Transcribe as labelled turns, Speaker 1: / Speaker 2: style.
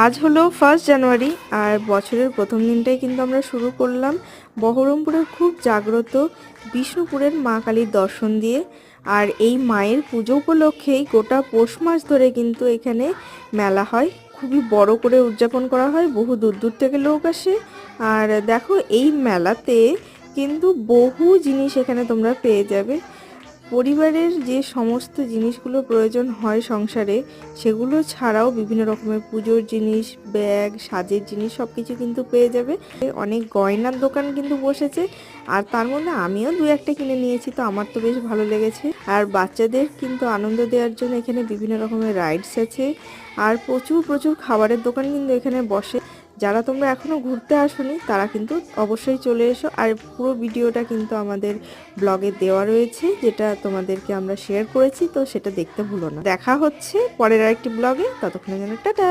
Speaker 1: আজ হলো 1 জানুয়ারি আর বছরের প্রথম দিনটাই কিন্তু আমরা শুরু করলাম বহরমপুরের খুব জাগ্রত বিষ্ণুপুরের মা কালীর দর্শন দিয়ে। আর এই মায়ের পুজো উপলক্ষেই গোটা পৌষ মাস ধরে কিন্তু এখানে মেলা হয়, খুবই বড় করে উদযাপন করা হয়, বহু দূর দূর থেকে লোক আসে। আর দেখো এই মেলাতে কিন্তু বহু জিনিস এখানে তোমরা পেয়ে যাবে। পরিবারের যে সমস্ত জিনিসগুলো প্রয়োজন হয় সংসারে, সেগুলো ছাড়াও বিভিন্ন রকমের পুজোর জিনিস, ব্যাগ, সাজের জিনিস সব কিছু কিন্তু পেয়ে যাবে। অনেক গয়নার দোকান কিন্তু বসেছে, আর তার মধ্যে আমিও দু একটা কিনে নিয়েছি, তো আমার তো বেশ ভালো লেগেছে। আর বাচ্চাদের কিন্তু আনন্দ দেওয়ার জন্য এখানে বিভিন্ন রকমের রাইডস আছে, আর প্রচুর প্রচুর খাবারের দোকান কিন্তু এখানে বসে। যারা তোমরা এখনও ঘুরতে আসোনি তারা কিন্তু অবশ্যই চলে এসো। আর পুরো ভিডিওটা কিন্তু আমাদের ব্লগে দেওয়া রয়েছে, যেটা তোমাদেরকে আমরা শেয়ার করেছি, তো সেটা দেখতে ভুলো না। দেখা হচ্ছে পরের আরেকটি ব্লগে, ততক্ষণের জন্য টাটা।